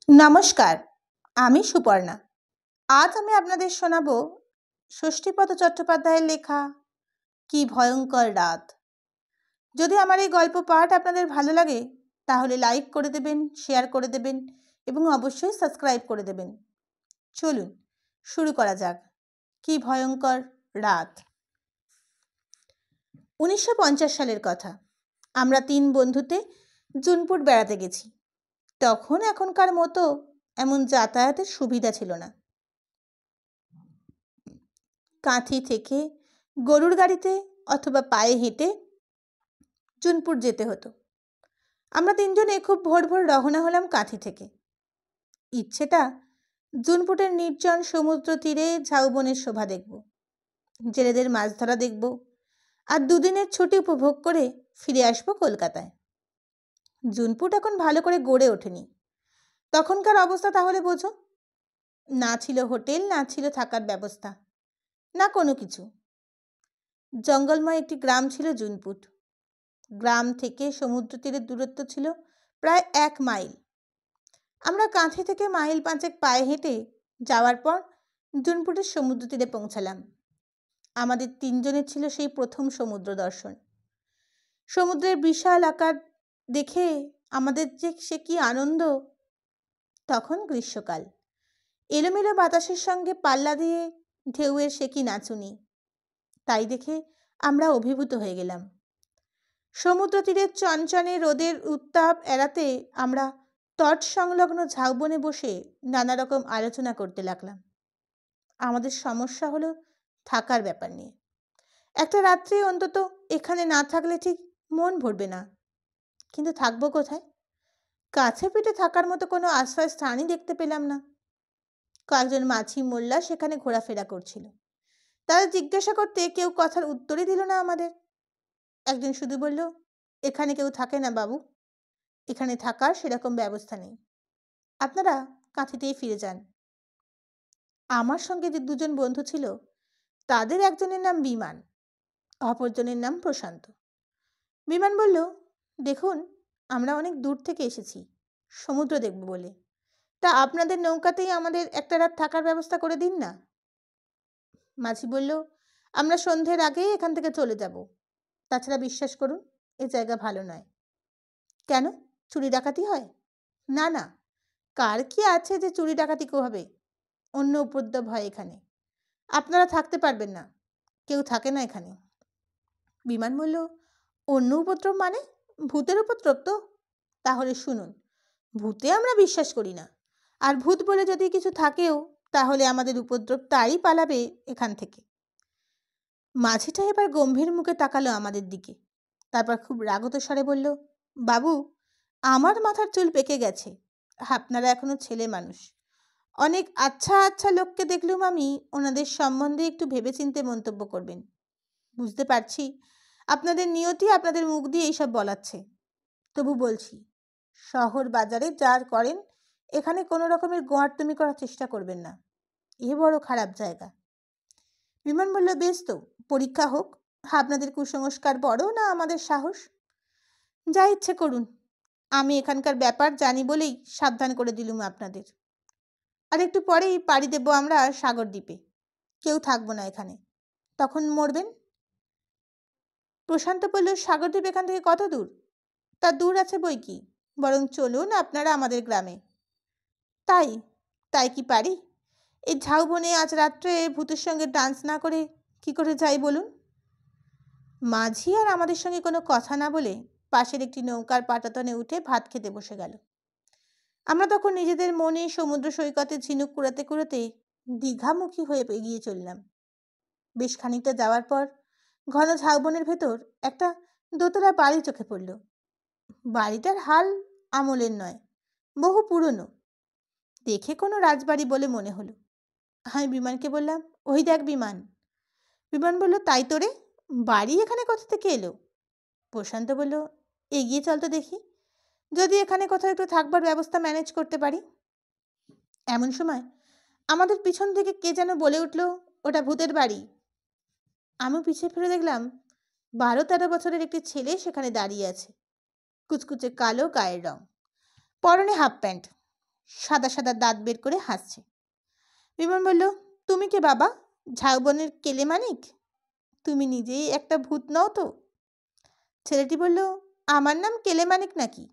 নমস্কার, আমি সুপর্ণা। আজ আমি আপনাদের শোনাবো ষষ্ঠীপদ চট্টোপাধ্যায়ের লেখা কি ভয়ঙ্কর রাত। যদি আমার এই গল্প পাঠ আপনাদের ভালো লাগে তাহলে লাইক করে দেবেন, শেয়ার করে দেবেন এবং অবশ্যই সাবস্ক্রাইব করে দেবেন। চলুন শুরু করা যাক। কি ভয়ঙ্কর রাত। 1950 সালের কথা। আমরা 3 বন্ধুতে জুনপুট বেড়াতে গেছি। তখন এখনকার মতো এমন যাতায়াতের সুবিধা ছিল না। কাঁথি থেকে গরুর গাড়িতে অথবা পায়ে হেঁটে জুনপুট যেতে হতো। আমরা 3 জনে খুব ভোর ভোর রওনা হলাম কাঁথি থেকে। ইচ্ছেটা জুনপুটের নির্জন সমুদ্র তীরে ঝাউবনের শোভা দেখব, জেলেদের মাছ ধরা দেখব, আর 2 দিনের ছুটি উপভোগ করে ফিরে আসবো কলকাতায়। জুনপুট এখন ভালো করে গড়ে ওঠেনি। তখনকার অবস্থা তাহলে বোঝো। না ছিল হোটেল, না ছিল থাকার ব্যবস্থা, না কোনো কিছু। জঙ্গলময় একটি গ্রাম ছিল জুনপুট। গ্রাম থেকে সমুদ্র তীরের দূরত্ব ছিল প্রায় 1 মাইল। আমরা কাঁথি থেকে মাইল 5 পায়ে হেঁটে যাওয়ার পর জুনপুটের সমুদ্র তীরে পৌঁছালাম। আমাদের 3 জনের ছিল সেই প্রথম সমুদ্র দর্শন। সমুদ্রের বিশাল আকার দেখে আমাদের যে সে কি আনন্দ। তখন গ্রীষ্মকাল। এলোমেলো বাতাসের সঙ্গে পাল্লা দিয়ে ঢেউয়ের সে কি নাচুনি। তাই দেখে আমরা অভিভূত হয়ে গেলাম। সমুদ্র তীরের চনচনে রোদের উত্তাপ এড়াতে আমরা তট সংলগ্ন ঝাউবনে বসে নানা রকম আলোচনা করতে লাগলাম। আমাদের সমস্যা হলো থাকার ব্যাপার নিয়ে। একটা রাত্রি অন্তত এখানে না থাকলে ঠিক মন ভরবে না। কিন্তু থাকবো কোথায়? কাছে পিঠে থাকার মতো কোনো আশ্রয় স্থানই দেখতে পেলাম না। কয়েকজন মাঝি মোল্লা সেখানে ঘোরাফেরা করছিল। তারা জিজ্ঞাসা করতে কেউ কথার উত্তরই দিল না আমাদের। একজন শুধু বলল, এখানে কেউ থাকে না বাবু, এখানে থাকার সেরকম ব্যবস্থা নেই, আপনারা কাঁথিতেই ফিরে যান। আমার সঙ্গে যে 2 জন বন্ধু ছিল তাদের একজনের নাম বিমান, অপরজনের নাম প্রশান্ত। বিমান বলল, দেখুন আমরা অনেক দূর থেকে এসেছি সমুদ্র দেখব বলে, তা আপনাদের নৌকাতেই আমাদের একটা রাত থাকার ব্যবস্থা করে দিন না। মাঝি বলল, আমরা সন্ধ্যের আগেই এখান থেকে চলে যাব। তাছাড়া বিশ্বাস করুন এ জায়গা ভালো নয়। কেন, চুরি ডাকাতি হয়? না না, কার কি আছে যে চুরি ডাকাতি হবে? অন্য উপদ্রব হয় এখানে, আপনারা থাকতে পারবেন না, কেউ থাকে না এখানে। বিমান বলল, অন্য উপদ্রব মানে? ভূতের উপদ্রব তো? তাহলে শুনুন, ভূতে আমরা বিশ্বাস করি না, আর ভূত বলে যদি কিছু থাকেও তাহলে আমাদের উপদ্রব তারই পালাবে এখান থেকে। মাঝিটা এবার গম্ভীর মুখে তাকালো আমাদের দিকে, তারপর খুব রাগত স্বরে বলল, বাবু আমার মাথার চুল পেকে গেছে, আপনারা এখনো ছেলে মানুষ। অনেক আচ্ছা আচ্ছা লোককে দেখলুম আমি, ওনাদের সম্বন্ধে একটু ভেবেচিন্তে মন্তব্য করবেন। বুঝতে পারছি আপনাদের নিয়তি আপনাদের মুখ দিয়ে এইসব বলাচ্ছে, তবু বলছি শহর বাজারে যার করেন এখানে কোনো রকমের গোয়ার্তুমি করার চেষ্টা করবেন না, এ বড় খারাপ জায়গা। বিমান বলল, বেশ তো, পরীক্ষা হোক, আপনাদের কুসংস্কার বড় না আমাদের সাহস। যা ইচ্ছে করুন, আমি এখানকার ব্যাপার জানি বলেই সাবধান করে দিলুম আপনাদের। আর একটু পরেই পাড়ি দেব আমরা সাগর দ্বীপে, কেউ থাকবো না এখানে, তখন মরবেন। প্রশান্ত বলল, সাগর দ্বীপ এখান থেকে কত দূর? তা দূর আছে বই কি, বরং চলুন আপনারা আমাদের গ্রামে। তাই তাই কি পারি? এই ঝাউবনে আজ রাত্রে ভূতের সঙ্গে ডান্স না করে কি করে যাই বলুন? মাঝি আর আমাদের সঙ্গে কোনো কথা না বলে পাশের একটি নৌকার পাটাতনে উঠে ভাত খেতে বসে গেল। আমরা তখন নিজেদের মনে সমুদ্র সৈকতে ঝিনুক কুড়াতে কুড়াতে দীঘামুখী হয়ে এগিয়ে চললাম। বেশ খানিকটা যাওয়ার পর ঘন ঝাউবনের ভেতর একটা দোতলা বাড়ি চোখে পড়ল। বাড়িটার হাল আমলের নয়, বহু পুরনো। দেখে কোনো রাজবাড়ি বলে মনে হলো। আমি বিমানকে বললাম, ওই দেখ বিমান। বিমান বলল, তাই তো রে, বাড়ি এখানে কোথা থেকে এলো? প্রশান্ত বলল, এগিয়ে চল তো দেখি, যদি এখানে কোথাও একটু থাকবার ব্যবস্থা ম্যানেজ করতে পারি। এমন সময় আমাদের পিছন থেকে কে যেন বলে উঠল, ওটা ভূতের বাড়ি। আমি পিছিয়ে ফিরে দেখলাম 12-13 বছরের একটি ছেলে সেখানে দাঁড়িয়ে আছে। কুচকুচে কালো গায়ের রং, পরনে হাফ প্যান্ট, সাদা সাদা দাঁত বের করে হাসছে। বিমান বলল, তুমি কে বাবা? ঝাউবনের কেলেমানিক? তুমি নিজেই একটা ভূত নও তো? ছেলেটি বলল, আমার নাম কেলেমানিক নাকি?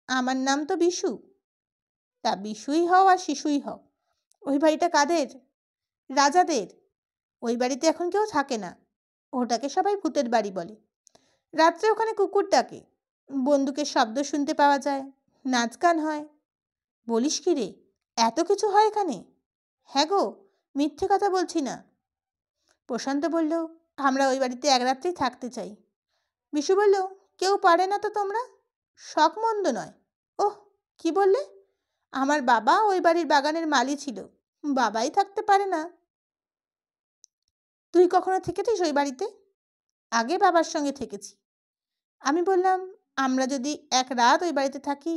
আমার নাম তো বিশু। তা বিশুই হও আর শিশুই হও, ওই বাড়িটা কাদের? রাজাদের। ওই বাড়িতে এখন কেউ থাকে না, ওটাকে সবাই ভূতের বাড়ি বলে। রাত্রে ওখানে কুকুর ডাকে, বন্দুকের শব্দ শুনতে পাওয়া যায়, নাচ গান হয়। বলিস কি রে, এত কিছু হয় এখানে? হ্যাঁ গো, মিথ্যে কথা বলছি না। প্রশান্ত বলল, আমরা ওই বাড়িতে এক রাত্রেই থাকতে চাই। বিশু বলল, কেউ পারে না তো তোমরা? শখ মন্দ নয়। ওহ, কি বললে? আমার বাবা ওই বাড়ির বাগানের মালি ছিল, বাবাই থাকতে পারে না? তুই কখনো থেকেছিস ওই বাড়িতে? আগে বাবার সঙ্গে থেকেছি। আমি বললাম, আমরা যদি এক রাত ওই বাড়িতে থাকি,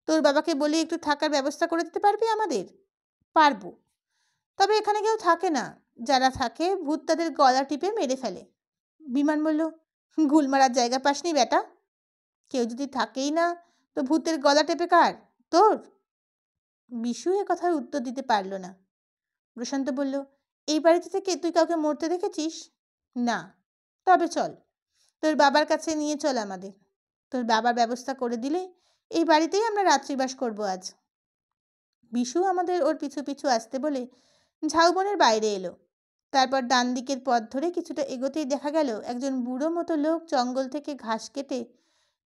তোর বাবাকে বলি একটু থাকার ব্যবস্থা করে দিতে পারবি আমাদের? পারবো, তবে এখানে কেউ থাকে না, যারা থাকে ভূত তাদের গলা টিপে মেরে ফেলে। বিমান বলল, গুল মারার জায়গা পাসনি বেটা? কেউ যদি থাকেই না তো ভূতের গলা টেপে কার? তোর? বিশু এ কথার উত্তর দিতে পারল না। প্রশান্ত বলল, এই বাড়িতে থেকে তুই কাউকে মরতে দেখেছিস? না। তবে চল, তোর বাবার কাছে নিয়ে চল আমাদের। তোর বাবার ব্যবস্থা করে দিলে এই বাড়িতেই আমরা রাত্রিবাস করব আজ। বিশু আমাদের ওর পিছু পিছু আসতে বলে ঝাউবনের বাইরে এলো। তারপর ডান দিকের পথ ধরে কিছুটা এগোতেই দেখা গেল একজন বুড়ো মতো লোক জঙ্গল থেকে ঘাস কেটে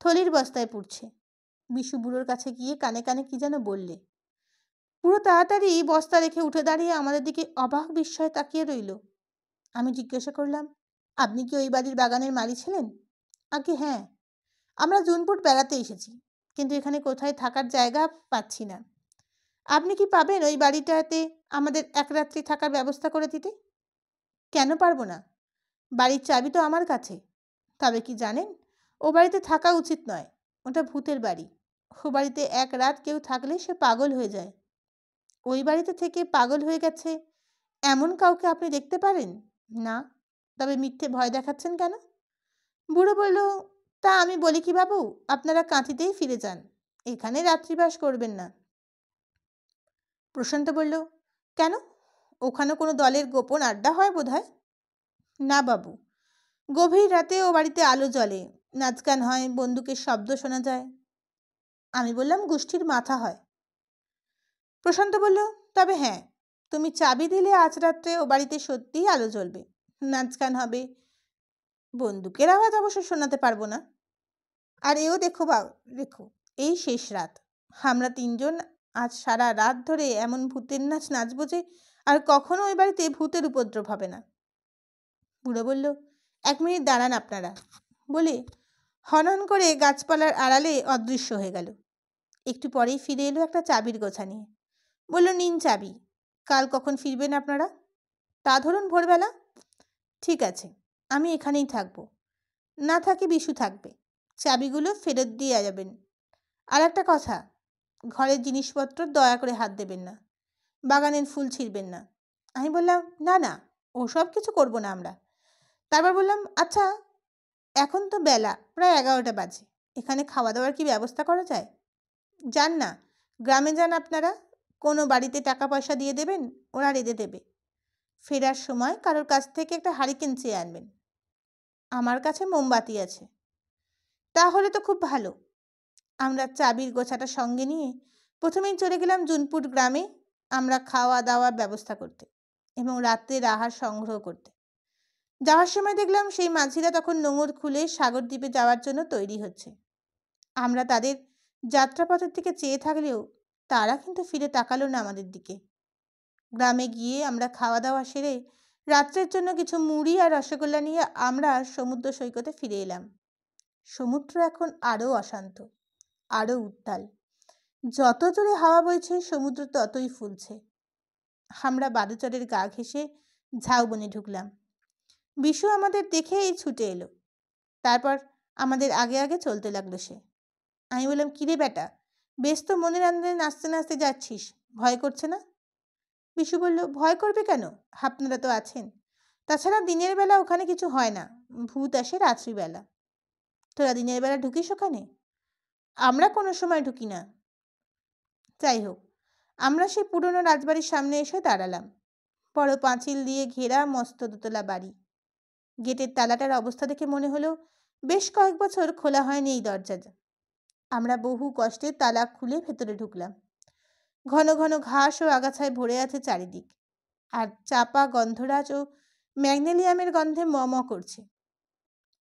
থলির বস্তায় পুড়ছে। বিশু বুড়োর কাছে গিয়ে কানে কানে কি যেন বললে। পুরো তাড়াতাড়ি বস্তা রেখে উঠে দাঁড়িয়ে আমাদের দিকে অবাক বিস্ময়ে তাকিয়ে রইল। আমি জিজ্ঞাসা করলাম, আপনি কি ওই বাড়ির বাগানের মালি ছিলেন? আগে হ্যাঁ, আমরা জুনপুট বেড়াতে এসেছি, কিন্তু এখানে কোথায় থাকার জায়গা পাচ্ছি না। আপনি কি পাবেন ওই বাড়িটাতে আমাদের এক রাত্রি থাকার ব্যবস্থা করে দিতে? কেন পারবো না, বাড়ির চাবি তো আমার কাছে। তবে কি জানেন, ও বাড়িতে থাকা উচিত নয়, ওটা ভূতের বাড়ি। ও বাড়িতে এক রাত কেউ থাকলে সে পাগল হয়ে যায়। ওই বাড়িতে থেকে পাগল হয়ে গেছে এমন কাউকে আপনি দেখতে পারেন? না। তবে মিথ্যে ভয় দেখাচ্ছেন কেন? বুড়ো বলল, তা আমি বলি কি বাবু, আপনারা কাঁথিতেই ফিরে যান, এখানে রাত্রিবাস করবেন না। প্রশান্ত বলল, কেন? ওখানে কোনো দলের গোপন আড্ডা হয় বোধহয়। না বাবু, গভীর রাতে ও বাড়িতে আলো জ্বলে, নাচ গান হয়, বন্দুকের শব্দ শোনা যায়। আমি বললাম, গোষ্ঠীর মাথা হয়। প্রশান্ত বলল, তবে হ্যাঁ, তুমি চাবি দিলে আজ রাত্রে ও বাড়িতে সত্যিই আলো জ্বলবে, নাচ গান হবে। বন্দুকের আওয়াজ অবশ্য শোনাতে পারবো না। আর এও দেখো, এই শেষ রাত, আমরা তিনজন আজ সারা রাত ধরে এমন ভূতের নাচ নাচবো যে আর কখনো ওই বাড়িতে ভূতের উপদ্রব হবে না। বুড়ো বলল, 1 মিনিট দাঁড়ান আপনারা, বলে হনন করে গাছপালার আড়ালে অদৃশ্য হয়ে গেল। একটু পরেই ফিরে এলো একটা চাবির গোছা নিয়ে। বলল, নিন চাবি, কাল কখন ফিরবেন আপনারা? তা ধরুন ভোরবেলা। ঠিক আছে, আমি এখানেই থাকবো, না থাকি বিশু থাকবে। চাবিগুলো ফেরত দিয়ে যাবেন। আর একটা কথা, ঘরের জিনিসপত্র দয়া করে হাত দেবেন না, বাগানের ফুল ছিঁড়বেন না। আমি বললাম, না না, ওসব কিছু করবো না আমরা। তারপর বললাম, আচ্ছা, এখন তো বেলা প্রায় 11টা বাজে, এখানে খাওয়া দাওয়ার কি ব্যবস্থা করা যায়? যান না, গ্রামে যান আপনারা, কোনো বাড়িতে টাকা পয়সা দিয়ে দেবেন, ওরা রেঁধে দেবে। ফেরার সময় কারোর কাছ থেকে একটা হারিকেন চেয়ে আনবেন। আমার কাছে মোমবাতি আছে। তাহলে তো খুব ভালো। আমরা চাবির গোছাটা সঙ্গে নিয়ে প্রথমেই চলে গেলাম জুনপুট গ্রামে আমরা খাওয়া দাওয়ার ব্যবস্থা করতে এবং রাত্রের আহার সংগ্রহ করতে। যাওয়ার সময় দেখলাম সেই মাঝিরা তখন নোঙর খুলে সাগরদ্বীপে যাওয়ার জন্য তৈরি হচ্ছে। আমরা তাদের যাত্রাপথের দিকে চেয়ে থাকলেও তারা কিন্তু ফিরে তাকালো না আমাদের দিকে। গ্রামে গিয়ে আমরা খাওয়া দাওয়া সেরে রাত্রের জন্য কিছু মুড়ি আর রসগোল্লা নিয়ে আমরা সমুদ্র সৈকতে ফিরে এলাম। সমুদ্র এখন আরও অশান্ত, আরও উত্তাল। যত জোরে হাওয়া বইছে সমুদ্র ততই ফুলছে। আমরা বাদুচরের গা ঘেঁষে ঝাউবনে ঢুকলাম। বিশু আমাদের দেখেই ছুটে এলো। তারপর আমাদের আগে আগে চলতে লাগলো সে। আমি বললাম, কিরে বেটা, বেশ তো মনের আনন্দে নাচতে নাচতে যাচ্ছিস, ভয় করছে না? বিশু বলল, ভয় করবে কেন, আপনারা তো আছেন। তাছাড়া দিনের বেলা ওখানে কিছু হয় না, ভূত আসে রাত্রিবেলা। তোরা দিনের বেলা ঢুকিস ওখানে? আমরা কোনো সময় ঢুকি না। যাই হোক, আমরা সেই পুরনো রাজবাড়ির সামনে এসে দাঁড়ালাম। বড় পাঁচিল দিয়ে ঘেরা মস্ত দোতলা বাড়ি। গেটের তালাটার অবস্থা দেখে মনে হলো বেশ কয়েক বছর খোলা হয়নি এই দরজা। আমরা বহু কষ্টে তালা খুলে ভেতরে ঢুকলাম। ঘন ঘন ঘাস ও আগাছায় ভরে আছে চারিদিক, আর চাপা গন্ধরাজ ও ম্যাগনেলিয়ামের গন্ধে ম ম করছে।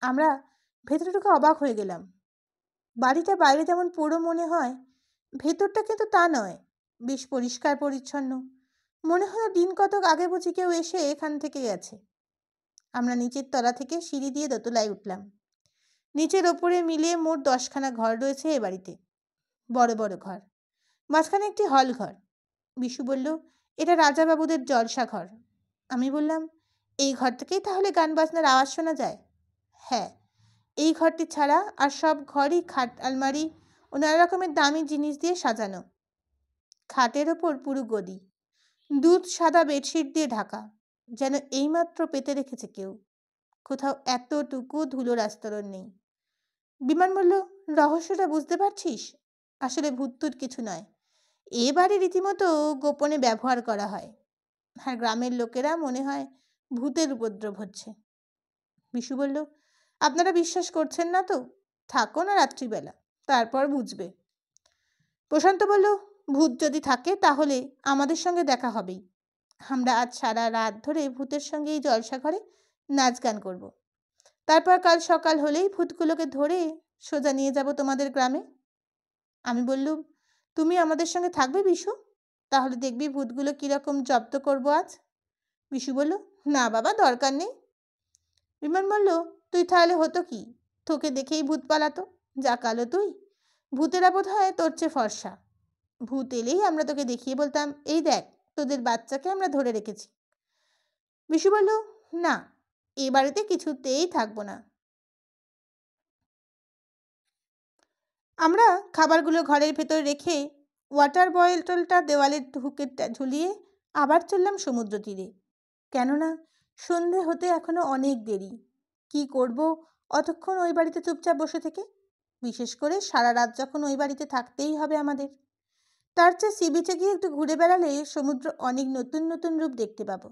আমরা ভেতরে ঢুকে অবাক হয়ে গেলাম। বাড়িটা বাইরে যেমন পুরো মনে হয়, ভেতরটা কিন্তু তা নয়। বেশ পরিষ্কার পরিচ্ছন্ন। মনে হলো দিন কতক আগে বুঝি কেউ এসে এখান থেকে গেছে। আমরা নিচের তলা থেকে সিঁড়ি দিয়ে দোতলায় উঠলাম। নিচের ওপরে মিলিয়ে মোট 10খানা ঘর রয়েছে এ বাড়িতে। বড় বড় ঘর। মাঝখানে একটি হল ঘর। বিশু বলল, এটা রাজাবাবুদের জলসা ঘর। আমি বললাম, এই ঘর থেকেই তাহলে গান বাজনার আওয়াজ শোনা যায়? হ্যাঁ, এই ঘরটি ছাড়া আর সব ঘরই খাট, আলমারি ও নানা রকমের দামি জিনিস দিয়ে সাজানো। খাটের ওপর পুরো গদি, দুধ সাদা বেডশিট দিয়ে ঢাকা, যেন এইমাত্র পেতে রেখেছে কেউ। কোথাও এতটুকু ধুলোর আস্তরণ নেই। বিমান বলল, রহস্যটা বুঝতে পারছিস? আসলে ভূতটুত কিছু নয়। এ বাড়ি রীতিমতো গোপনে ব্যবহার করা হয়, আর গ্রামের লোকেরা মনে হয় ভূতের উপদ্রব হচ্ছে। বিশু বলল, আপনারা বিশ্বাস করছেন না তো? থাকো না রাত্রিবেলা, তারপর বুঝবে। প্রশান্ত বলল, ভূত যদি থাকে তাহলে আমাদের সঙ্গে দেখা হবেই। আমরা আজ সারা রাত ধরে ভূতের সঙ্গে এই জলসা ঘরে নাচ গান করব। তারপর কাল সকাল হলেই ভূতগুলোকে ধরে সোজা নিয়ে যাব তোমাদের গ্রামে। আমি বললুম, তুমি আমাদের সঙ্গে থাকবে বিশু? তাহলে দেখবি ভূতগুলো কীরকম জব্দ করবো আজ। বিশু বলল, না বাবা, দরকার নেই। বিমান বলল, তুই তাহলে হতো কি, তোকে দেখেই ভূত পালাতো। যা কালো তুই, ভূতেরা বোধ হয় তোর চেয়ে ফর্সা। ভূত এলেই আমরা তোকে দেখিয়ে বলতাম, এই দেখ তোদের বাচ্চাকে আমরা ধরে রেখেছি। বিশু বলল, না, এ বাড়িতে কিছুতেই থাকবো না। আমরা খাবারগুলো ঘরের ভেতর রেখে ওয়াটার বটলটা দেওয়ালে হুকে ঝুলিয়ে আবার চললাম সমুদ্র তীরে। কেননা সন্ধে হতে এখনো অনেক দেরি। কি করব অতক্ষণ ওই বাড়িতে চুপচাপ বসে থেকে? বিশেষ করে সারা রাত যখন ওই বাড়িতে থাকতেই হবে আমাদের। তার চেয়ে সি বিচে গিয়ে একটু ঘুরে বেড়ালে সমুদ্র অনেক নতুন নতুন রূপ দেখতে পাবো।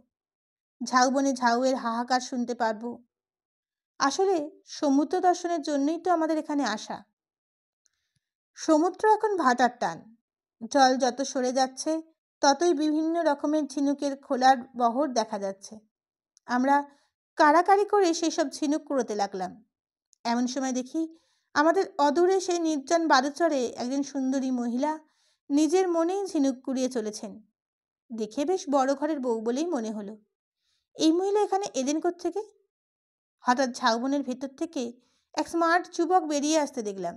ঝাউবনে ঝাউয়ের হাহাকার শুনতে পারবো। আসলে সমুদ্র দর্শনের জন্যই তো আমাদের এখানে আসা। সমুদ্র এখন ভাটার টান। জল যত সরে যাচ্ছে ততই বিভিন্ন রকমের ঝিনুকের খোলার বহর দেখা যাচ্ছে। আমরা কাড়াকাড়ি করে সেই সব ঝিনুক কুড়োতে লাগলাম। এমন সময় দেখি আমাদের অদূরে সেই নির্জন বালুচরে একজন সুন্দরী মহিলা নিজের মনেই ঝিনুক কুড়িয়ে চলেছেন। দেখে বেশ বড় ঘরের বউ বলেই মনে হলো। এই মহিলা এখানে এলেন কোত্থেকে? হঠাৎ ঝাউবনের ভেতর থেকে এক স্মার্ট যুবক বেরিয়ে আসতে দেখলাম।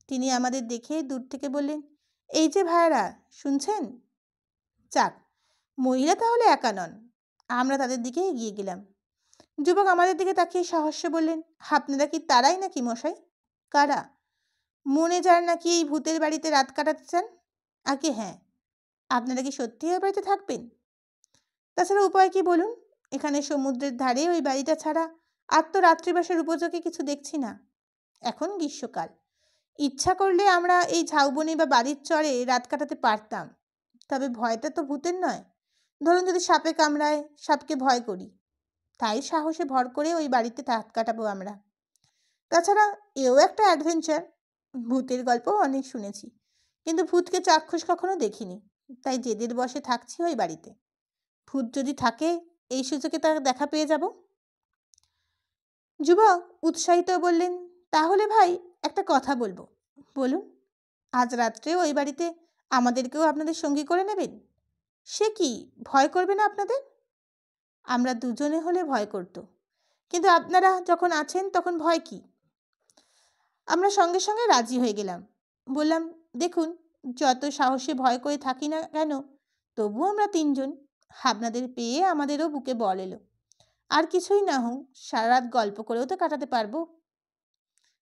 তিনি আমাদের দেখে দূর থেকে বললেন, এই যে ভাইয়ারা, শুনছেন? যাক, মহিলা তাহলে একা নন। আমরা তাদের দিকে এগিয়ে গেলাম। যুবক আমাদের দিকে তাকিয়ে সাহস্যে বললেন, আপনারা কি তারাই নাকি মশাই? কারা? মনে যার নাকি এই ভূতের বাড়িতে রাত কাটাতে চান? আগে হ্যাঁ। আপনারা কি সত্যি ওই বাড়িতে থাকবেন? তাছাড়া উপায় কি বলুন? এখানে সমুদ্রের ধারে ওই বাড়িটা ছাড়া আর তো রাত্রিবাসের উপযোগী কিছু দেখছি না। এখন গ্রীষ্মকাল, ইচ্ছা করলে আমরা এই ঝাউবনে বা বাড়ির চরে রাত কাটাতে পারতাম। তবে ভয়টা তো ভূতের নয়। ধরুন যদি সাপে কামড়ায়, সাপকে ভয় করি, তাই সাহসে ভর করে ওই বাড়িতে রাত কাটাবো আমরা। তাছাড়া এও একটা অ্যাডভেঞ্চার। ভূতের গল্প অনেক শুনেছি, কিন্তু ভূতকে চাক্ষুষ কখনো দেখিনি, তাই জেদের বসে থাকছি ওই বাড়িতে। ভূত যদি থাকে এই সুযোগে তার দেখা পেয়ে যাব। যুবক উৎসাহিত বললেন, তাহলে ভাই একটা কথা বলবো। বলুন। আজ রাত্রেও ওই বাড়িতে আমাদেরকেও আপনাদের সঙ্গী করে নেবেন? সে কি, ভয় করবে না আপনাদের? আমরা দুজনে হলে ভয় করত, কিন্তু আপনারা যখন আছেন তখন ভয় কি? আমরা সঙ্গে সঙ্গে রাজি হয়ে গেলাম। বললাম, দেখুন, যত সাহসে ভয় করে থাকি না কেন, তবু আমরা তিনজন। আপনাদের পেয়ে আমাদেরও বুকে বল এলো। আর কিছুই না হোক, সারা রাত গল্প করেও তো কাটাতে পারবো।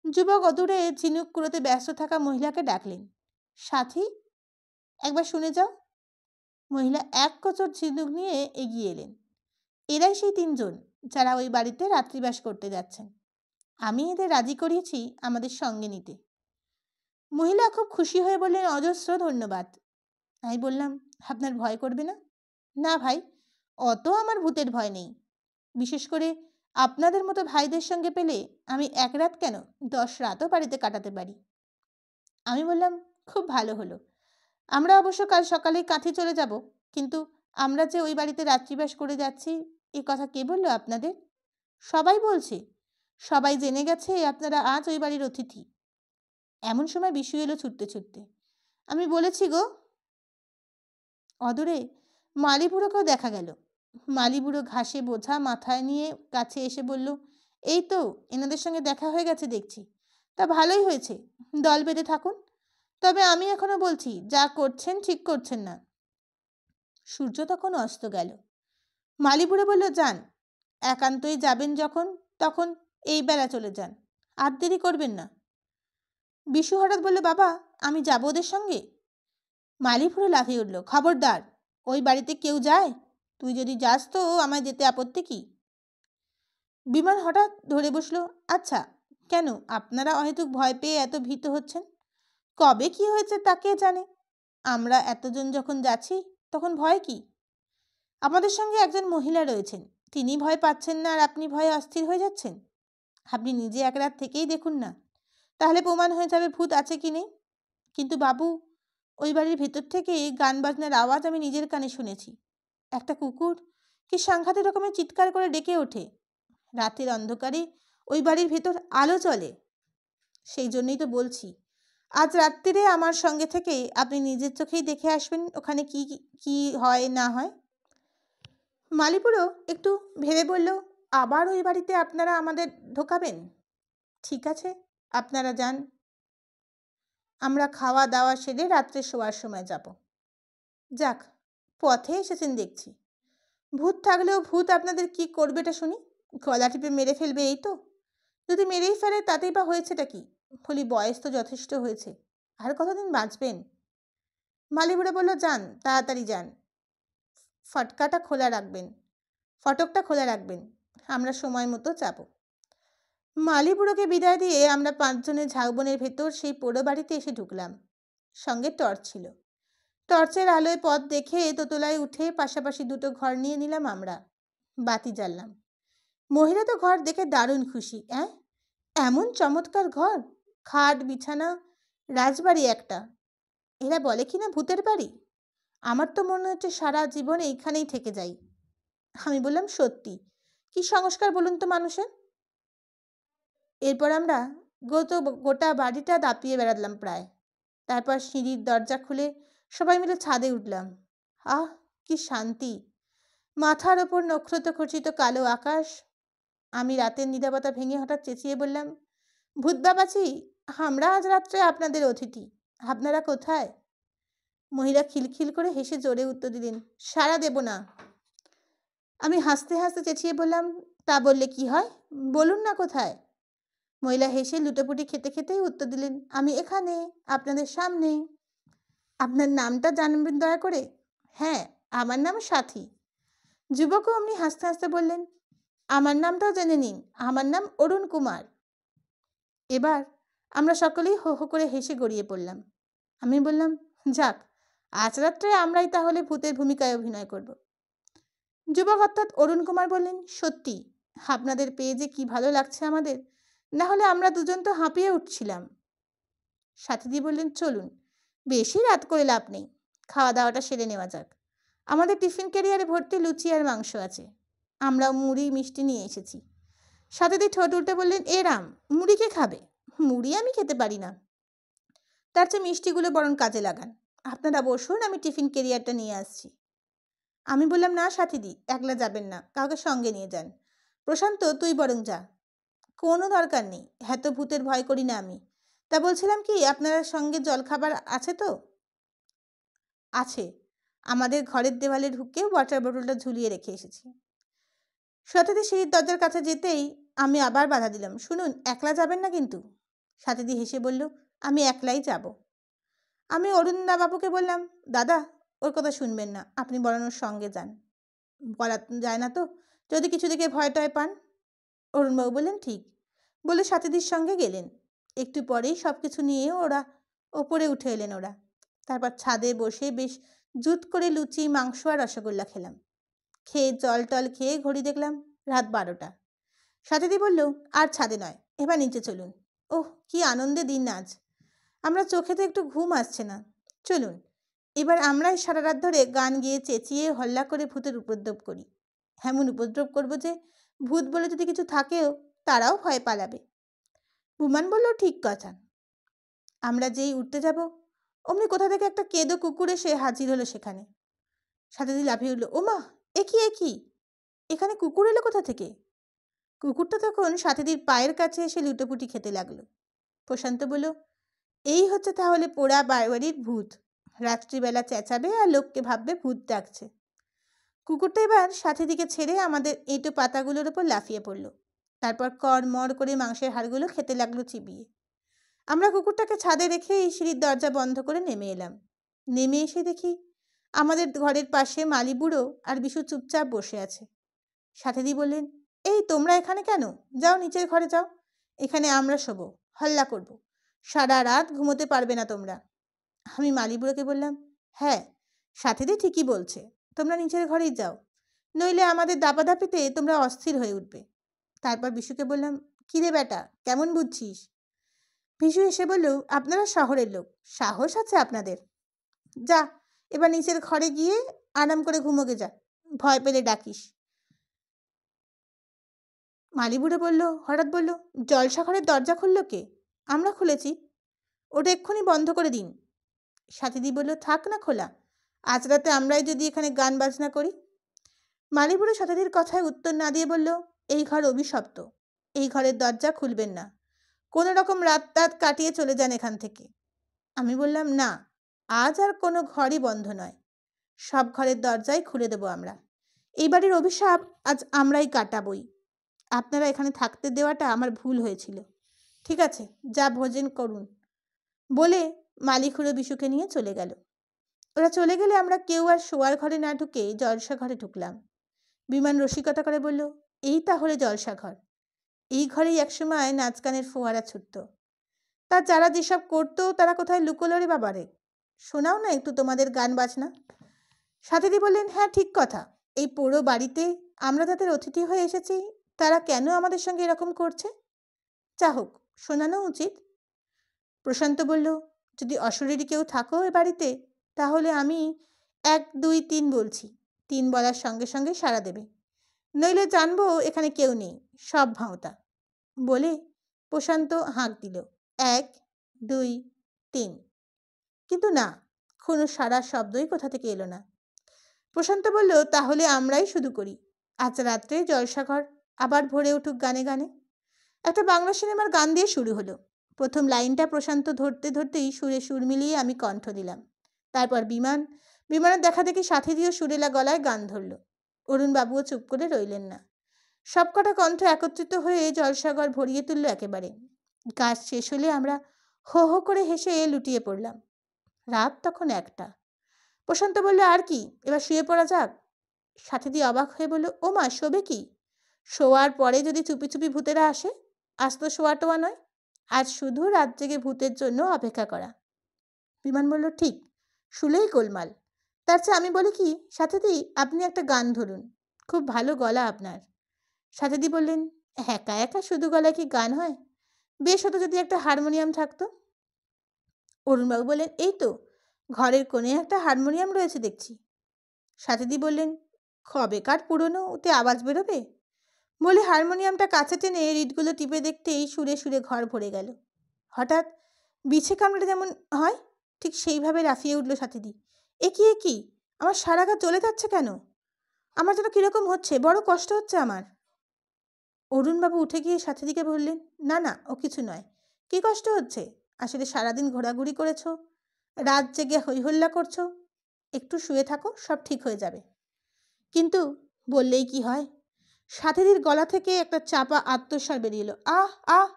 যুবক অদূরে ঝিনুক কুড়োতে ব্যস্ত থাকা মহিলাকে ডাকলেন, সাথী, একবার শুনে যাও। মহিলা এক কচর ঝিনুক নিয়ে এগিয়ে এলেন। এরাই সেই তিনজন যারা ওই বাড়িতে রাত্রিবাস করতে যাচ্ছেন। আমি এদের রাজি করিয়েছি আমাদের সঙ্গে নিতে। মহিলা খুব খুশি হয়ে বললেন, অজস্র ধন্যবাদ। আমি বললাম, আপনার ভয় করবে না? না ভাই, অত আমার ভূতের ভয় নেই। বিশেষ করে আপনাদের মতো ভাইদের সঙ্গে পেলে আমি 1 রাত কেন 10 রাতও বাড়িতে কাটাতে পারি। আমি বললাম, খুব ভালো হলো। আমরা অবশ্য কাল সকালেই কাঁথি চলে যাব, কিন্তু আমরা যে ওই বাড়িতে রাত্রিবাস করে যাচ্ছি এ কথা কে বলল আপনাদের? সবাই বলছে। সবাই জেনে গেছে আপনারা আজ ওই বাড়ির অতিথি। এমন সময় বিশু এলো ছুটতে ছুটতে। আমি বলেছি গো। অদূরে মালিবুড়োকেও দেখা গেল। মালিবুড়ো ঘাসে বোঝা মাথায় নিয়ে কাছে এসে বলল, এই তো এনাদের সঙ্গে দেখা হয়ে গেছে দেখছি। তা ভালোই হয়েছে, দল বেঁধে থাকুন। তবে আমি এখনো বলছি, যা করছেন ঠিক করছেন না। সূর্য তখন অস্ত গেল। মালিবুড়ো বলল, যান, একান্তই যাবেন যখন তখন এই বেলা চলে যান, আর দেরি করবেন না। বিশু হঠাৎ বলল, বাবা আমি যাব ওদের সঙ্গে? মালিবুড়ো লাফিয়ে উঠল, খবরদার, ওই বাড়িতে কেউ যায়? তুই যদি যাস তো আমায় যেতে আপত্তি কি? বিমান হঠাৎ ধরে বসলো, আচ্ছা কেন আপনারা অহেতুক ভয় পেয়ে এত ভীত হচ্ছেন? কবে কি হয়েছে তা কে জানে? আমরা এতজন যখন যাচ্ছি তখন ভয় কি? আমাদের সঙ্গে একজন মহিলা রয়েছেন, তিনি ভয় পাচ্ছেন না আর আপনি ভয়ে অস্থির হয়ে যাচ্ছেন? আপনি নিজে 1 রাত থেকেই দেখুন না, তাহলে প্রমাণ হয়ে যাবে ভূত আছে কি নেই। কিন্তু বাবু, ওই বাড়ির ভেতর থেকে গান বাজনার আওয়াজ আমি নিজের কানে শুনেছি। একটা কুকুর কি সাংঘাতিক রকমের চিৎকার করে ডেকে ওঠে। রাতের অন্ধকারে ওই বাড়ির ভেতর আলো চলে। সেই জন্যই তো বলছি, আজ রাত্রিরে আমার সঙ্গে থেকে আপনি নিজের চোখেই দেখে আসবেন ওখানে কি কি হয় না হয়। মালিপুরও একটু ভেবে বলল, আবার ওই বাড়িতে আপনারা আমাদের ঢোকাবেন? ঠিক আছে, আপনারা যান, আমরা খাওয়া দাওয়া সেরে রাত্রে শোয়ার সময় যাব। যাক, পথে এসেছেন দেখছি। ভূত থাকলেও ভূত আপনাদের কি করবে এটা শুনি? গলা টিপে মেরে ফেলবে এই তো? যদি মেরেই ফেলে তাতেই বা হয়েছেটা কি? বলি, বয়স তো যথেষ্ট হয়েছে, আর কতদিন বাঁচবেন? মালিবুড়া বলল, যান, তাড়াতাড়ি যান, ফটকটা খোলা রাখবেন, আমরা সময় মতো যাব। মালিবুড়োকে বিদায় দিয়ে আমরা 5 জনে ঝাউবনের ভেতর সেই পোড়ো বাড়িতে এসে ঢুকলাম। সঙ্গে টর্চ ছিল। টর্চের আলোয় পথ দেখে দোতলায় উঠে পাশাপাশি 2টো ঘর নিয়ে নিলাম আমরা। বাতি জ্বাললাম। মহিলা তো ঘর দেখে দারুণ খুশি। এমন চমৎকার ঘর, খাট বিছানা, রাজবাড়ি একটা। এরা বলে কিনা ভূতের বাড়ি। আমার তো মনে হচ্ছে সারা জীবন এইখানেই থেকে যাই। আমি বললাম, সত্যি, কি সংস্কার বলুন তো মানুষের। এরপর আমরা গোটা বাড়িটা দাপিয়ে বেড়ালাম প্রায়। তারপর সিঁড়ির দরজা খুলে সবাই মিলে ছাদে উঠলাম। আহ, কি শান্তি! মাথার ওপর নক্ষত্র খচিত কালো আকাশ। আমি রাতের নীরবতা ভেঙে হঠাৎ চেঁচিয়ে বললাম, ভূত বাবাজি, আমরা আজ রাত্রে আপনাদের অতিথি, আপনারা কোথায়? মহিলা খিলখিল করে হেসে জোরে উত্তর দিলেন, সাড়া দেব না। আমি হাসতে হাসতে চেঁচিয়ে বললাম, তা বললে কি হয়, বলুন না কোথায়? মহিলা হেসে লুটোপুটি খেতে খেতেই উত্তর দিলেন, আমি এখানে, আপনাদের সামনে। আপনার নামটা জানবেন দয়া করে? হ্যাঁ, আমার নাম সাথী। যুবকও অমনি হাসতে হাসতে বললেন, আমার নামটাও জেনে নিন, আমার নাম অরুণ কুমার। এবার আমরা সকলেই হো হো করে হেসে গড়িয়ে পড়লাম। আমি বললাম, যাক, আজ রাত্রে আমরাই তাহলে ভূতের ভূমিকায় অভিনয় করব। যুবক অর্থাৎ অরুণ কুমার বললেন, সত্যি আপনাদের পেয়ে যে কি ভালো লাগছে আমাদের, না হলে আমরা দুজন তো হাঁপিয়ে উঠছিলাম। সাথীদি বললেন, চলুন, বেশি রাত করে লাভ নেই, খাওয়া দাওয়াটা সেরে নেওয়া যাক। আমাদের টিফিন ক্যারিয়ারে ভর্তি লুচি আর মাংস আছে, আমরা মুড়ি মিষ্টি নিয়ে এসেছি। সাথীদি ঠোঁট উল্টে বললেন, এরাম মুড়ি কে খাবে? মুড়ি আমি খেতে পারি না, তার চেয়ে মিষ্টিগুলো বরং কাজে লাগান। আপনারা বসুন, আমি টিফিন ক্যারিয়ারটা নিয়ে আসছি। আমি বললাম, না সাথীদি, একলা যাবেন না, কাউকে সঙ্গে নিয়ে যান। প্রশান্ত, তুই বরং যা। কোনো দরকার নেই, এত ভূতের ভয় করি না আমি। তা বলছিলাম কি, আপনার সঙ্গে জলখাবার আছে তো? আছে, আমাদের ঘরের দেওয়ালে ঢুকে ওয়াটার বোতলটা ঝুলিয়ে রেখে এসেছি। সাথীদি সিঁড়ির দরজার কাছে যেতেই আমি আবার বাধা দিলাম, শুনুন, একলা যাবেন না কিন্তু। সাথীদি হেসে বলল, আমি একলাই যাব। আমি অরুণদাবাবুকে বললাম, দাদা, ওর কথা শুনবেন না, আপনি বরং ওর সঙ্গে যান, বলা যায় না তো, যদি কিছু দেখে ভয় টয় পান। অরুণবাবু বললেন, ঠিক, বলে সাথীদির সঙ্গে গেলেন। একটু পরেই সব কিছু নিয়ে ওরা ওপরে উঠে এলেন। ওরা তারপর ছাদে বসে বেশ জুত করে লুচি, মাংস আর রসগোল্লা খেলাম। খেয়ে জল টল খেয়ে ঘড়ি দেখলাম রাত 12টা। সাথীদি বলল, আর ছাদে নয়, এবার নিচে চলুন। ওহ, কি আনন্দে দিন আজ! আমরা চোখে তো একটু ঘুম আসছে না। চলুন, এবার আমরাই সারা রাত ধরে গান গেয়ে চেঁচিয়ে হল্লা করে ভূতের উপদ্রব করি। এমন উপদ্রব করব যে ভূত বলে যদি কিছু থাকেও তারাও ভয় পালাবে। বুমান বলল, ঠিক কথা। আমরা যেই উঠতে যাব অমনি কোথা থেকে একটা কেঁদো কুকুর এসে হাজির হলো সেখানে। সাথীদি লাফিয়ে উঠল, ওমা, এ কি! এখানে কুকুর এলো কোথা থেকে? কুকুরটা তখন সাথীদির পায়ের কাছে এসে লুটোপুটি খেতে লাগলো। প্রশান্ত বলল, এই হচ্ছে তাহলে পোড়া বাড়ির ভূত। রাত্রিবেলা চেঁচাবে আর লোককে ভাববে ভূত ডাকছে। কুকুরটা এবার সাথীদিকে ছেড়ে আমাদের এঁটো পাতাগুলোর ওপর লাফিয়ে পড়ল। তারপর কড়মড় করে মাংসের হাড়গুলো খেতে লাগলো চিবিয়ে। আমরা কুকুরটাকে ছাদে রেখে এই সিঁড়ির দরজা বন্ধ করে নেমে এলাম। নেমে এসে দেখি আমাদের ঘরের পাশে মালি বুড়ো আর বিশু চুপচাপ বসে আছে। সাথীদি বললেন, এই তোমরা এখানে কেন? যাও নিচের ঘরে যাও, এখানে আমরা শোবো, হল্লা করব, সারা রাত ঘুমোতে পারবে না তোমরা। আমি মালি বুড়োকে বললাম, হ্যাঁ, সাথীদি ঠিকই বলছে, তোমরা নিচের ঘরেই যাও, নইলে আমাদের দাপাদাপিতে তোমরা অস্থির হয়ে উঠবে। তারপর বিশুকে বললাম, কিরে বেটা, কেমন বুঝছিস? বিশু এসে বলল, আপনারা শহরের লোক, সাহস আছে আপনাদের। যা, এবার নিচের ঘরে গিয়ে আরাম করে ঘুমোকে যা, ভয় পেলে ডাকিস। মালিবুড়ো হঠাৎ বলল, জলসাঘরের দরজা খুলল কে? আমরা খুলেছি, ওটা এক্ষুনি বন্ধ করে দিন। সাথীদি বলল, থাক না খোলা, আজ রাতে আমরাই যদি এখানে গান বাজনা করি। মালিবুড়ো সাথীদির কথায় উত্তর না দিয়ে বলল, এই ঘর অভিশপ্ত, এই ঘরের দরজা খুলবেন না, কোনো রকম রাত কাটিয়ে চলে যান এখান থেকে। আমি বললাম, না, আজ আর কোনো ঘরই বন্ধ নয়, সব ঘরের দরজাই খুলে দেব আমরা। এই বাড়ির অভিশাপ আজ আমরাই কাটাবই। আপনারা এখানে থাকতে দেওয়াটা আমার ভুল হয়েছিল। ঠিক আছে, যা ভোজন করুন, বলে মালিকুড়ো বিশুকে নিয়ে চলে গেল। ওরা চলে গেলে আমরা কেউ আর শোয়ার ঘরে না ঢুকে জলসা ঘরে ঢুকলাম। বিমান রসিকতা করে বলল, এই তাহলে জলসা ঘর, এই ঘরেই একসময় নাচ গানের ফোয়ারা ছুটত। তা যারা যেসব করতো তারা কোথায় লুকোলো রে বাবারে? শোনাও না একটু তোমাদের গান বাজনা। সাথীদি বললেন, হ্যাঁ, ঠিক কথা, এই পুরো বাড়িতে আমরা তাদের অতিথি হয়ে এসেছি, তারা কেন আমাদের সঙ্গে এরকম করছে? যা হোক, শোনানো উচিত। প্রশান্ত বলল, যদি অশরীরী কেউ থাকো এ বাড়িতে, তাহলে আমি 1, 2, 3 বলছি, 3 বলার সঙ্গে সঙ্গে সাড়া দেবে, নইলে জানবো এখানে কেউ নেই, সব ভাঁওতা। বলে প্রশান্ত হাঁক দিল, 1, 2, 3। কিন্তু না, কোনো সারা শব্দই কোথা থেকে এলো না। প্রশান্ত বলল, তাহলে আমরাই শুরু করি। আজ রাত্রে জলসাঘর আবার ভরে উঠুক গানে গানে। একটা বাংলা সিনেমার গান দিয়ে শুরু হলো। প্রথম লাইনটা প্রশান্ত ধরতে ধরতেই সুরে সুর মিলিয়ে আমি কণ্ঠ দিলাম। তারপর বিমানের দেখা দেখি সাথী দিয়েও সুরেলা গলায় গান ধরল। অরুণবাবুও চুপ করে রইলেন না। সবকটা কণ্ঠ একত্রিত হয়ে জলসাঘর ভরিয়ে তুলল একেবারে। গাছ শেষ হলে আমরা হো হো করে হেসে লুটিয়ে পড়লাম। রাত তখন 1টা। প্রশান্ত বলল, আর কি, এবার শুয়ে পড়া যাক। সাথীদি অবাক হয়ে বলল, ও মা, শোবে কি? শোয়ার পরে যদি চুপি চুপি ভূতেরা আসে? আজ তো শোয়া টোয়া নয়, আজ শুধু রাত জেগে ভূতের জন্য অপেক্ষা করা। বিমান বলল, ঠিক, শুলেই গোলমাল। তার চেয়ে আমি বলি কি, সাথীদি, আপনি একটা গান ধরুন, খুব ভালো গলা আপনার। সাথীদি বললেন, একা একা শুধু গলায় কি গান হয়? বেশ হতো যদি একটা হারমোনিয়াম থাকতো। অরুণবাবু বললেন, এই তো ঘরের কোণে একটা হারমোনিয়াম রয়েছে দেখছি। সাথীদি বললেন, কবেকার পুরনো, ওতে আওয়াজ বেরোবে? বলে হারমোনিয়ামটা কাছে টেনে রিডগুলো টিপে দেখতেই সুরে সুরে ঘর ভরে গেল। হঠাৎ বিছে কামড়ে যেমন হয় ঠিক সেইভাবে লাফিয়ে উঠল সাথীদি। এ কি, আমার সারা গা চলে যাচ্ছে কেন? আমার যেন কীরকম হচ্ছে, বড় কষ্ট হচ্ছে আমার। অরুণবাবু উঠে গিয়ে সাথীদিকে বললেন, না না, ও কিছু নয়। কী কষ্ট হচ্ছে? আসলে সারাদিন ঘোরাঘুরি করেছো, রাত জেগে হইহল্লা করছো, একটু শুয়ে থাকো, সব ঠিক হয়ে যাবে। কিন্তু বললেই কি হয়, সাথীদির গলা থেকে একটা চাপা আত্মস্বর বেরিয়ে এলো, আহ আহ।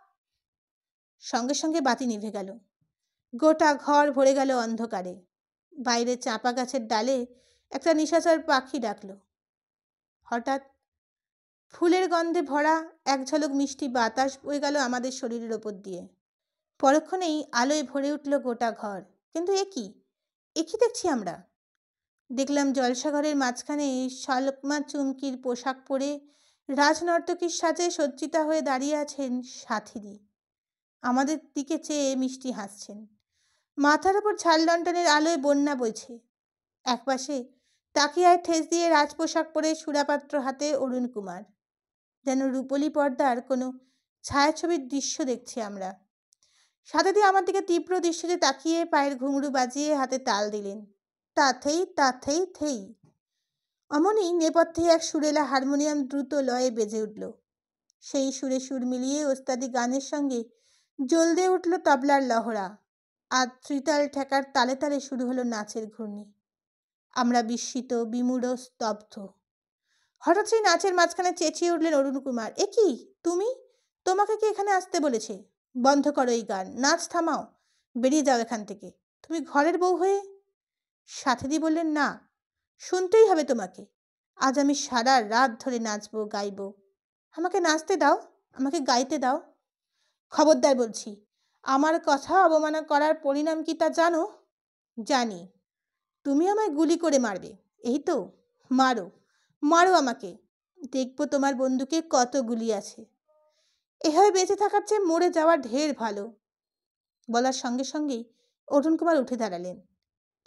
সঙ্গে সঙ্গে বাতি নিভে গেল। গোটা ঘর ভরে গেল অন্ধকারে। বাইরে চাঁপা গাছের ডালে একটা নিশাচর পাখি ডাকলো। হঠাৎ ফুলের গন্ধে ভরা এক ঝলক মিষ্টি বাতাস বয়ে গেল আমাদের শরীরের ওপর দিয়ে। পরক্ষণেই আলোয় ভরে উঠল গোটা ঘর। কিন্তু এ কি দেখছি আমরা? দেখলাম জলসাঘরের মাঝখানে সলকমা চুমকির পোশাক পরে রাজনর্তকীর সাজে সজ্জিতা হয়ে দাঁড়িয়ে আছেন সাথীদি। আমাদের দিকে চেয়ে মিষ্টি হাসছেন। মাথার ওপর ঝাল লণ্ঠনের আলোয় বন্যা বইছে। একপাশে তাকিয়ায় ঠেস দিয়ে রাজপোশাক পরে সুরাপাত্র হাতে অরুণ কুমার। যেন রূপলি পর্দার কোনো ছায়াছবির দৃশ্য দেখছি আমরা। সাথীদি আমার দিকে তীব্র দৃশ্যে তাকিয়ে পায়ের ঘুঙরু বাজিয়ে হাতে তাল দিলেন। তাথেই তাথেই থেই। অমনি নেপথ্যে এক সুরেলা হারমোনিয়াম দ্রুত লয়ে বেজে উঠল। সেই সুরে সুর মিলিয়ে ওস্তাদি গানের সঙ্গে জ্বলদে উঠল তবলার লহরা। আর ত্রিতাল ঠেকার তালে তালে শুরু হলো নাচের ঘূর্ণি। আমরা বিস্মিত, বিমূঢ়, স্তব্ধ। হঠাৎ সেই নাচের মাঝখানে চেঁচিয়ে উঠলেন অরুণ কুমার, এ কি তুমি? তোমাকে কি এখানে আসতে বলেছে? বন্ধ করো এই গান, নাচ থামাও, বেরিয়ে যাও এখান থেকে। তুমি ঘরের বউ হয়ে? সাথীদি বললেন, না, শুনতেই হবে তোমাকে। আজ আমি সারা রাত ধরে নাচবো, গাইবো। আমাকে নাচতে দাও, আমাকে গাইতে দাও। খবরদার বলছি, আমার কথা অবমাননা করার পরিণাম কি তা জানো? জানি। তুমি আমায় গুলি করে মারবে, এই তো? মারো, মারো আমাকে, দেখবো তোমার বন্দুকে কত গুলি আছে। এভাবে বেঁচে থাকার চেয়ে মরে যাওয়া ঢের ভালো। বলার সঙ্গে সঙ্গেই অরুণ কুমার উঠে দাঁড়ালেন।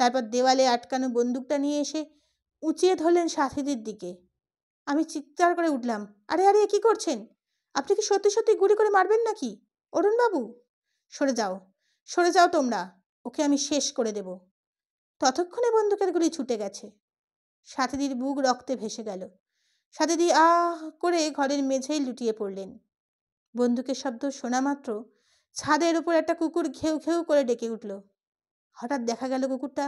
তারপর দেওয়ালে আটকানো বন্দুকটা নিয়ে এসে উঁচিয়ে ধরলেন সাথীদের দিকে। আমি চিৎকার করে উঠলাম, আরে আরে, কি করছেন? আপনি কি সত্যি সত্যি গুলি করে মারবেন নাকি? অরুণবাবু, সরে যাও, সরে যাও তোমরা, ওকে আমি শেষ করে দেব। ততক্ষণে বন্দুকের গুলি ছুটে গেছে। সাথীদির বুক রক্তে ভেসে গেল। সাথীদি আহ করে ঘরের মেঝেই লুটিয়ে পড়লেন। বন্দুকের শব্দ শোনা মাত্র ছাদের উপর একটা কুকুর ঘেউ ঘেউ করে ডেকে উঠল। হঠাৎ দেখা গেল কুকুরটা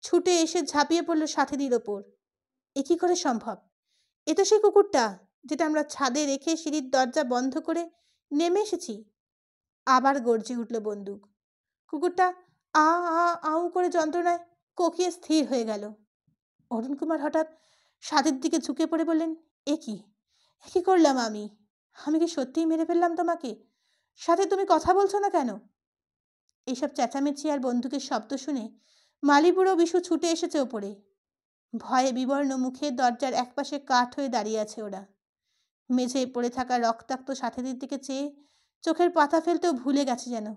ছুটে এসে ঝাঁপিয়ে পড়ল সাথীদির ওপর। এ কি করে সম্ভব? এ তো সেই কুকুরটা যেটা আমরা ছাদে রেখে সিঁড়ির দরজা বন্ধ করে নেমে এসেছি। আবার গর্জে উঠল বন্দুক। কুকুরটা আ আ আউ করে যন্ত্রণায় কোকিয়ে স্থির হয়ে গেল। অরুণ কুমার হঠাৎ সাথীর দিকে ঝুঁকে পড়ে বললেন, এ কি, এ কি করলাম আমি? আমি কি সত্যিই মেরে ফেললাম তোমাকে? সাথে তুমি কথা বলছো না কেন? এইসব চেঁচামেচি আর বন্দুকের শব্দ শুনে মালিবুড়ো বিশু ছুটে এসেছে ওপরে। ভয়ে বিবর্ণ মুখে দরজার একপাশে কাঠ হয়ে দাঁড়িয়ে আছে ওরা। মেঝেয় পড়ে থাকা রক্তাক্ত সাথীদের দিকে চেয়ে চোখের পাতা ফেলতেও ভুলে গেছে যেন।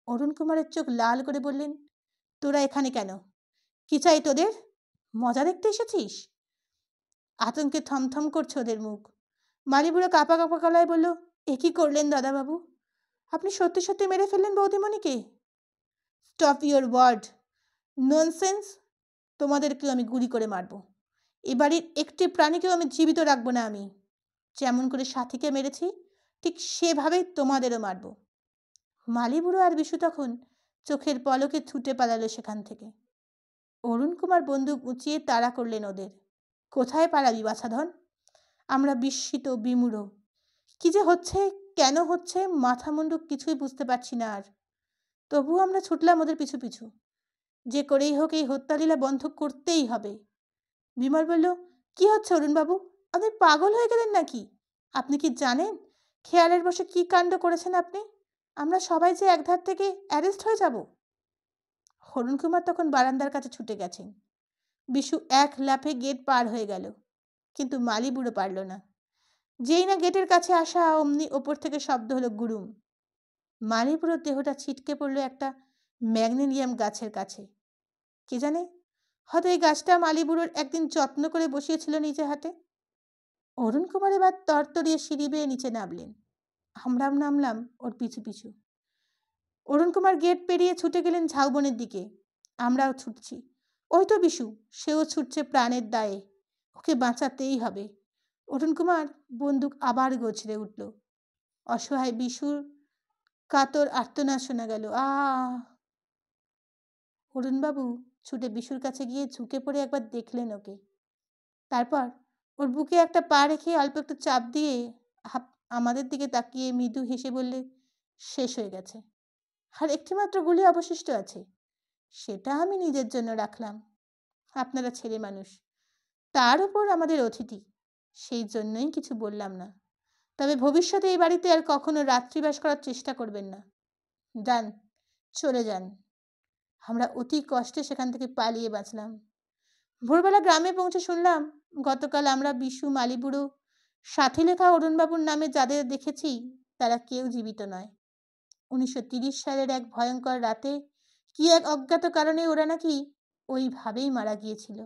অরুণ কুমারের চোখ লাল করে বললেন, তোরা এখানে কেন? কি চাই তোদের? মজা দেখতে এসেছিস? আতঙ্কে থমথম করছে ওদের মুখ। মালিবুড়ো কাঁপা কাঁপা গলায় বলল, এ কি করলেন দাদাবাবু? আপনি সত্যি সত্যি মেরে ফেললেন বৌদিমণিকে? Stop your word, nonsense. তোমাদেরকেও আমি গুলি করে মারব। এ বাড়ির একটি প্রাণীকেও আমি জীবিত রাখবো না। আমি যেমন করে সাথীকে মেরেছি ঠিক সেভাবেই তোমাদেরও মারব। মালিবুড়ো আর বিশু তখন চোখের পলকে ছুটে পালালো সেখান থেকে। অরুণ কুমার বন্দুক উঁচিয়ে তাড়া করলেন ওদের। কোথায় পালাবি বাছাধন? আমরা বিস্মিত, বিমূঢ়। কি যে হচ্ছে, কেন হচ্ছে, মাথা মুন্ডু কিছুই বুঝতে পারছি না আর। তবুও আমরা ছুটলাম ওদের পিছু পিছু। যে করেই হোক এই হত্যালীলা বন্ধ করতেই হবে। বিমল বলল, কি হচ্ছে অরুণবাবু? আপনি পাগল হয়ে গেলেন নাকি? আপনি কি জানেন খেয়ালের বসে কি কাণ্ড করেছেন আপনি? আমরা সবাই যে একধার থেকে অ্যারেস্ট হয়ে যাব। অরুণ কুমার তখন বারান্দার কাছে ছুটে গেছেন। বিশু এক লাফে গেট পার হয়ে গেল, কিন্তু মালিবুড়ো পারল না। যেই না গেটের কাছে আসা অমনি ওপর থেকে শব্দ হলো গুরুম। মালিবুড়োর দেহটা ছিটকে পড়লো একটা ম্যাগনেলিয়াম গাছের কাছে। কে জানে, হয়তো এই গাছটা মালিবুড়োর একদিন যত্ন করে বসিয়েছিল নিজে হাতে। অরুণ কুমার এবার তরতরিয়ে সিঁড়ি বেয়ে নিচে নামলেন। আমরাও নামলাম ওর পিছু পিছু। অরুণ কুমার গেট পেরিয়ে ছুটে গেলেন ঝাউবনের দিকে। আমরাও ছুটছি। ওই তো বিশু, সেও ছুটছে প্রাণের দায়ে। ওকে বাঁচাতেই হবে। অরুণ কুমার বন্দুক আবার গছড়ে উঠল। অসহায় বিশুর কাতর আর্তনাদ শোনা গেল, আ। অরুণবাবু ছুটে বিশুর কাছে গিয়ে ঝুঁকে পড়ে একবার দেখলেন ওকে। তারপর ওর বুকে একটা পা রেখে অল্প একটু চাপ দিয়ে আমাদের দিকে তাকিয়ে মৃদু হেসে বললে, শেষ হয়ে গেছে। আর একটিমাত্র গুলি অবশিষ্ট আছে, সেটা আমি নিজের জন্য রাখলাম। আপনারা ছেলে মানুষ, তার উপর আমাদের অতিথি, সেই জন্যই কিছু বললাম না। তবে ভবিষ্যতে এই বাড়িতে আর কখনো রাত্রিবাস করার চেষ্টা করবেন না। যান, চলে যান। আমরা অতি কষ্টে সেখান থেকে পালিয়ে বাঁচলাম। ভোরবেলা গ্রামে পৌঁছে শুনলাম গতকাল আমরা বিশু, মালিবুড়ো, সাথী লেখা অরুণবাবুর নামে যাদের দেখেছি তারা কেউ জীবিত নয়। 1930 সালের এক ভয়ঙ্কর রাতে কি এক অজ্ঞাত কারণে ওরা নাকি ওইভাবেই মারা গিয়েছিল।